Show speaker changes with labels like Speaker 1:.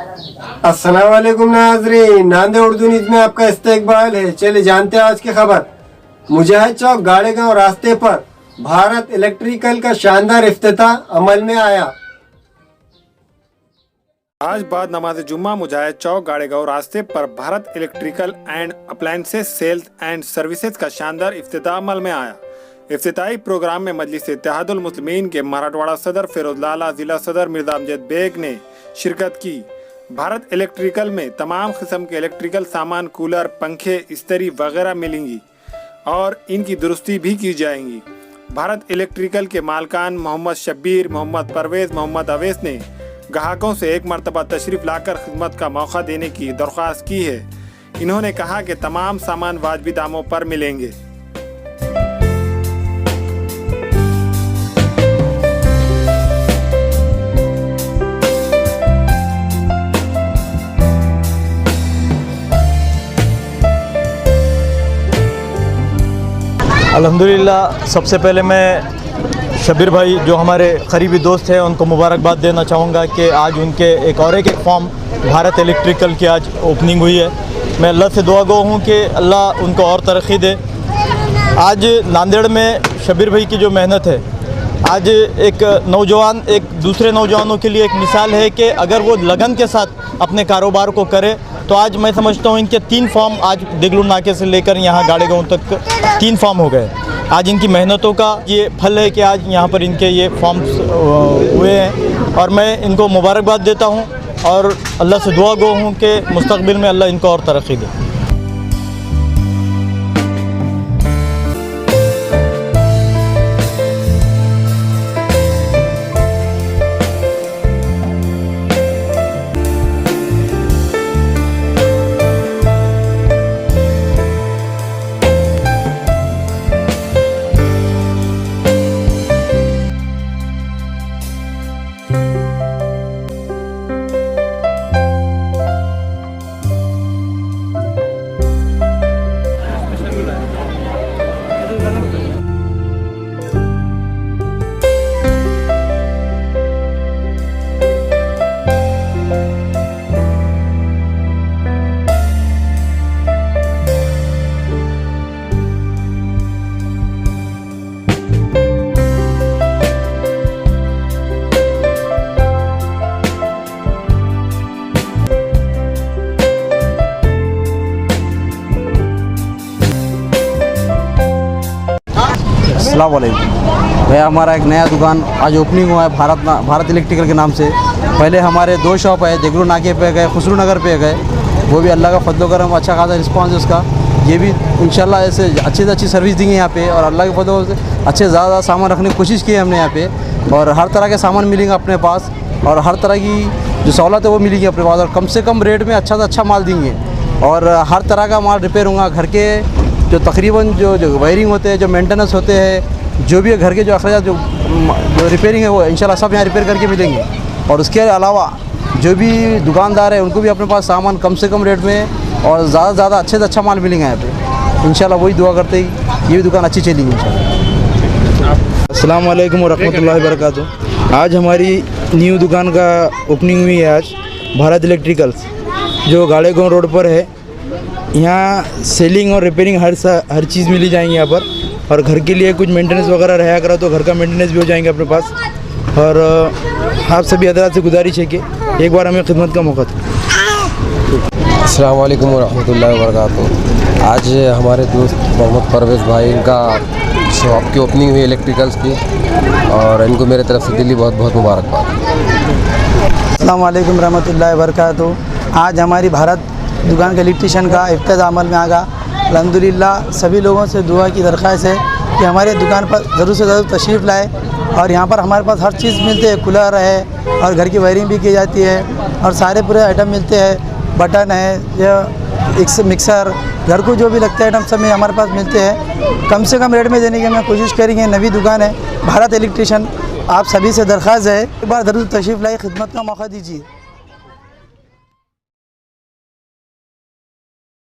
Speaker 1: अस्सलाम वालेकुम नाज़रीन, नांदे उर्दू न्यूज़ में आपका इस्तकबाल है। चलिए जानते हैं आज की खबर। मुजाहिद चौक गाड़ेगांव रास्ते पर भारत इलेक्ट्रिकल का शानदार इफ्तिताह अमल में आया।
Speaker 2: आज बाद नमाज जुम्मा मुजाहिद चौक गाड़ेगांव रास्ते पर Bharat electrical and appliances sales and services का शानदार इफ्तिताह अमल में आया। इफ्तिताही प्रोग्राम में मजलिस इत्तेहादुल मुस्लिमीन के मराठवाड़ा सदर फिरोज लाला, जिला सदर मिर्जा अमजद बेग ने शिरकत की। भारत इलेक्ट्रिकल में तमाम किस्म के इलेक्ट्रिकल सामान, कूलर, पंखे, इस्त्री वगैरह मिलेंगी और इनकी दुरुस्ती भी की जाएंगी। भारत इलेक्ट्रिकल के मालकान मोहम्मद शब्बीर, मोहम्मद परवेज, मोहम्मद अवैस ने ग्राहकों से एक मरतबा तशरीफ़ लाकर खिदमत का मौका देने की दरख्वास्त की है। इन्होंने कहा कि तमाम सामान वाजिबी दामों पर मिलेंगे।
Speaker 3: अल्हम्दुलिल्लाह, सबसे पहले मैं शब्बीर भाई जो हमारे करीबी दोस्त हैं उनको मुबारकबाद देना चाहूँगा कि आज उनके एक फॉर्म भारत इलेक्ट्रिकल की आज ओपनिंग हुई है। मैं अल्लाह से दुआ गो हूँ कि अल्लाह उनको और तरक्की दे। आज नांदेड़ में शब्बीर भाई की जो मेहनत है, आज एक नौजवान एक दूसरे नौजवानों के लिए एक मिसाल है कि अगर वो लगन के साथ अपने कारोबार को करे तो आज मैं समझता हूँ इनके 3 फॉर्म आज देगलू नाके से लेकर यहाँ गाड़ेगांव तक 3 फॉर्म हो गए। आज इनकी मेहनतों का ये फल है कि आज यहाँ पर इनके ये फॉर्म्स हुए हैं और मैं इनको मुबारकबाद देता हूँ और अल्लाह से दुआ गो हूँ कि मुस्तक़बिल में अल्लाह इनको और तरक्की दे।
Speaker 4: अस्सलाम वालेकुम भैया, हमारा एक नया दुकान आज ओपनिंग हुआ है भारत इलेक्ट्रिकल के नाम से। पहले हमारे 2 शॉप है, देगलू नाके पे गए, खुसरू नगर पे गए, वो भी अल्लाह का फजल करम, अच्छा खासा रिस्पांस है उसका। ये भी इंशाल्लाह ऐसे अच्छी से अच्छी सर्विस देंगे यहाँ पे और अल्लाह के फजल से अच्छे ज़्यादा सामान रखने की कोशिश की है हमने यहाँ पे और हर तरह के सामान मिलेंगे अपने पास और हर तरह की जो सहूलत है वो मिलेगी अपने पास और कम से कम रेट में अच्छा से अच्छा माल देंगे और हर तरह का माल रिपेयर होगा। घर के जो तकरीबन जो वायरिंग होते हैं, जो मेंटेनेंस होते हैं, जो भी घर के जो अखराज जो रिपेयरिंग है वो इंशाल्लाह सब यहाँ रिपेयर करके मिलेंगे। और उसके अलावा जो भी दुकानदार है उनको भी अपने पास सामान कम से कम रेट में और ज़्यादा से ज़्यादा अच्छे से अच्छा माल मिलेंगे यहाँ पे इंशाल्लाह। वही दुआ करते ही ये भी दुकान अच्छी चलेगी इंशाल्लाह।
Speaker 5: अस्सलाम वालेकुम रहमतुल्लाहि व बरकातुहू। आज हमारी न्यू दुकान का ओपनिंग हुई है आज भारत इलेक्ट्रिकल्स जो गाड़ेगांव रोड पर है। यहाँ सेलिंग और रिपेयरिंग हर चीज़ मिली जाएंगी यहाँ पर और घर के लिए कुछ मेंटेनेंस वगैरह रहा करा तो घर का मेंटेनेंस भी हो जाएंगे अपने पास। और आप सभी हजरात से गुजारिश है कि एक बार हमें खिदमत का मौका दें।
Speaker 6: अस्सलाम वालेकुम रहमतुल्लाहि व बरकातुहू। आज हमारे दोस्त मोहम्मद परवेज़ भाई इनका शॉप की ओपनिंग हुई इलेक्ट्रिकल्स की और इनको मेरे तरफ से दिली बहुत बहुत मुबारकबाद।
Speaker 7: अस्सलाम वालेकुम रहमतुल्लाहि व बरकातुहू। आज हमारी भारत दुकान के इलेक्ट्रिशियन का इफ्तिताह अमल में आगा। अल्हम्दुलिल्लाह सभी लोगों से दुआ की दरख्वास्त है कि हमारे दुकान पर ज़रूर से ज़रूर तशरीफ़ लाए और यहाँ पर हमारे पास हर चीज़ मिलते हैं। कूलर है और घर की वायरिंग भी की जाती है और सारे पूरे आइटम मिलते हैं। बटन है या मिक्सर, घर को जो भी लगता है आइटम सब में हमारे पास मिलते हैं। कम से कम रेट में देने की हमें कोशिश करेंगे। नवी दुकान है भारत इलेक्ट्रिशियन, आप सभी से दरख्वास्त है एक बार ज़रूर तशरीफ़ लाए, खिदमत का मौका दीजिए।